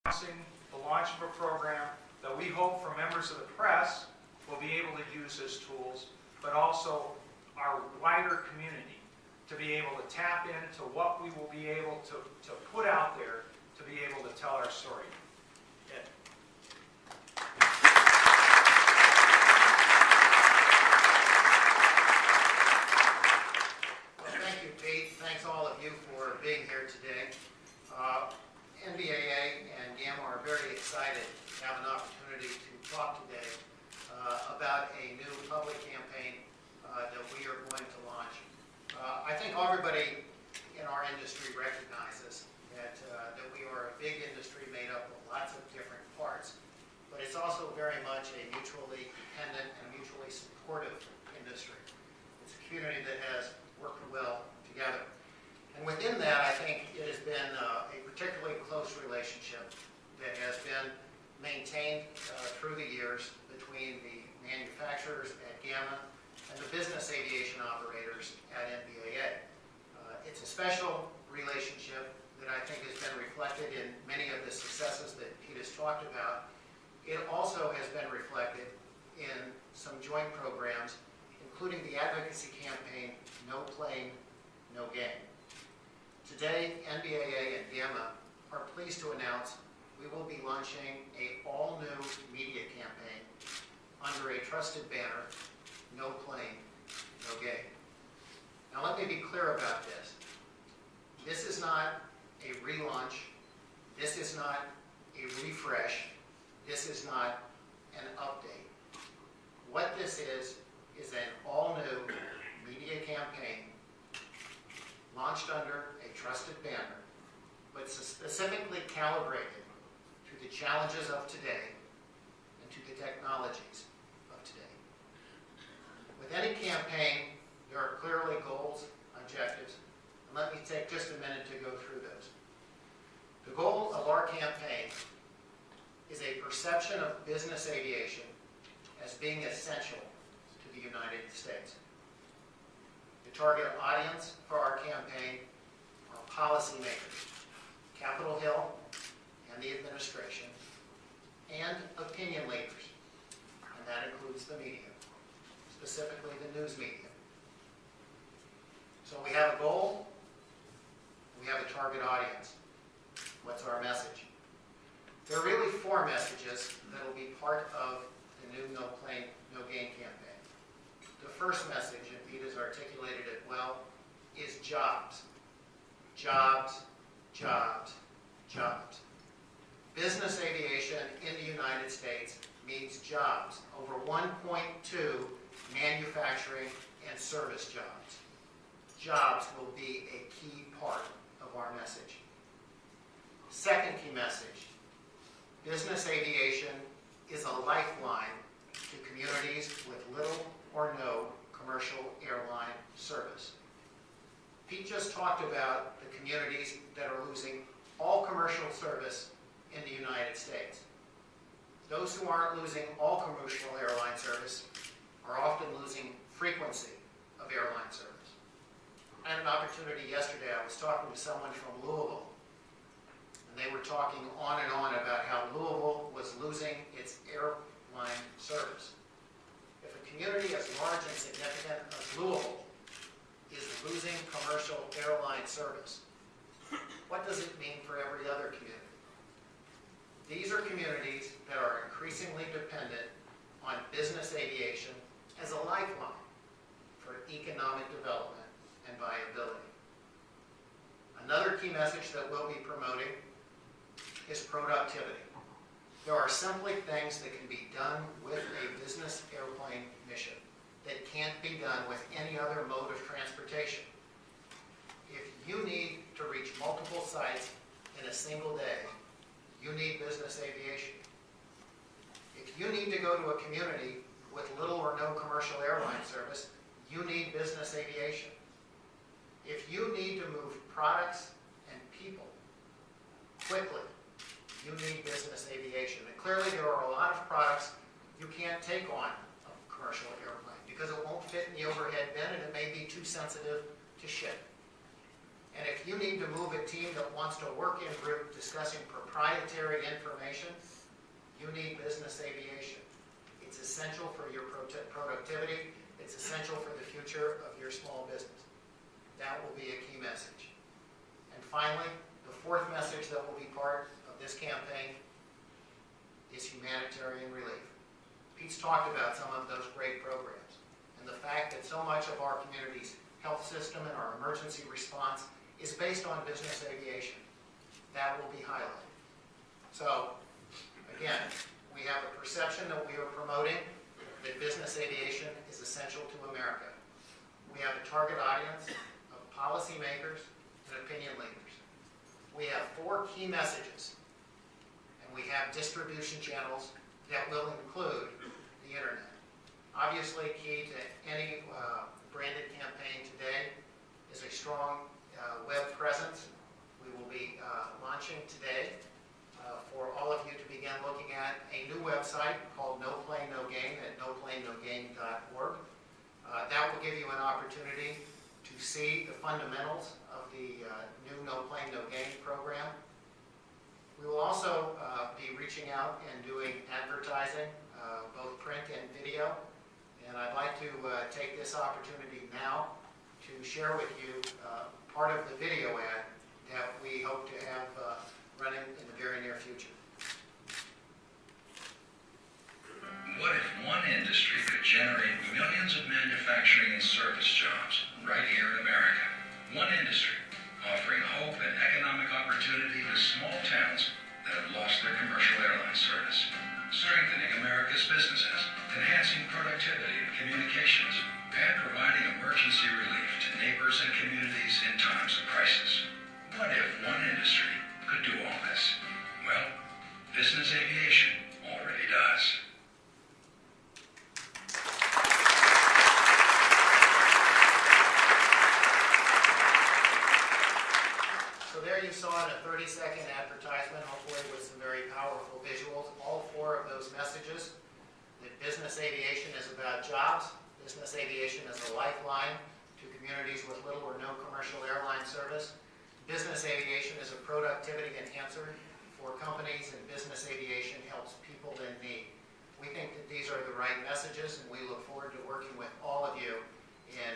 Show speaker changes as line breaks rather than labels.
announcing the launch of a program that we hope for members of the press will be able to use as tools, but also our wider community to be able to tap into what we will be able to put out there to be able to tell our story. Ed.
Well, thank you, Pete. Thanks all of you for being here today. NBAA and GAMA are very excited to have an opportunity to talk today about a new public campaign that we are going to launch. I think everybody in our industry recognizes that we are a big industry made up of lots of different parts, but it's also very much a mutually dependent and mutually supportive industry. It's a community that has worked well together. And within that, I think it has been a particularly close relationship that has been maintained through the years between the manufacturers at GAMA and the business aviation operators at NBAA. It's a special relationship that I think has been reflected in many of the successes that Pete has talked about. It also has been reflected in some joint programs, including the advocacy campaign, NoPlaneNoGain. Today, NBAA and GAMA are pleased to announce we will be launching an all-new media campaign under a trusted banner, NoPlaneNoGain. Now let me be clear about this. This is not a relaunch. This is not a refresh. This is not an update. What this is an all-new media campaign launched under a trusted banner, but specifically calibrated to the challenges of today and to the technologies of today. With any campaign, there are clearly goals, objectives, and let me take just a minute to go through those. The goal of our campaign is a perception of business aviation as being essential to the United States. The target audience for our campaign are policymakers, Capitol Hill and the administration, and opinion leaders, and that includes the media, specifically the news media. So we have a goal, we have a target audience. What's our message? There are really four messages that will be part of the new NoPlaneNoGain campaign. The first message, and Pete has articulated it well, is jobs. Jobs, jobs, jobs. Business aviation in the United States means jobs. Over 1.2 manufacturing and service jobs. Jobs will be a key part of our message. Second key message, business aviation is a lifeline to communities with little or no commercial airline service. Pete just talked about the communities that are losing all commercial service in the United States. Those who aren't losing all commercial airline service are often losing frequency of airline service. I had an opportunity yesterday. I was talking to someone from Louisville, and they were talking on and on about how Louisville was losing its airline service. If a community as large and significant as Louisville is losing commercial airline service, what does it mean for every other community? These are communities that are increasingly dependent on business aviation as a lifeline for economic development and viability. Another key message that we'll be promoting is productivity. There are simply things that can be done with a business airplane mission that can't be done with any other mode of transportation. If you need to reach multiple sites in a single day, you need business aviation. If you need to go to a community with little or no commercial airline service, you need business aviation. If you need to move products and people quickly, you need business aviation. And clearly there are a lot of products you can't take on a commercial airplane because it won't fit in the overhead bin and it may be too sensitive to ship. And if you need to move a team that wants to work in group discussing proprietary information, you need business aviation. It's essential for your productivity. It's essential for the future of your small business. That will be a key message. And finally, the fourth message that will be part of this campaign is humanitarian relief. Pete's talked about some of those great programs, and the fact that so much of our community's health system and our emergency response is based on business aviation. That will be highlighted. So, again, we have a perception that we are promoting that business aviation is essential to America. We have a target audience of policymakers and opinion leaders. We have 4 key messages, and we have distribution channels that will include the internet. Obviously, key to any branded campaign today is a strong web presence. We will be launching today for all of you to begin looking at a new website called NoPlaneNoGain at NoPlaneNoGain.org. That will give you an opportunity to see the fundamentals of the new NoPlaneNoGain program. We will also be reaching out and doing advertising, both print and video. And I'd like to take this opportunity now to share with you part of the video ad that we hope to have running in the very near future.
What if one industry could generate millions of manufacturing and service jobs right here in America? One industry offering hope and economic opportunity to small towns that have lost their commercial airline service, strengthening America's businesses, enhancing productivity and communications, and providing emergency relief to neighbors and communities in times of crisis. What if one industry could do all this? Well, business aviation already does.
So there you saw in a 30-second advertisement, hopefully with some very powerful visuals, all 4 of those messages. That business aviation is about jobs. Business aviation is a lifeline to communities with little or no commercial airline service. Business aviation is a productivity enhancer for companies, and business aviation helps people in need. We think that these are the right messages, and we look forward to working with all of you in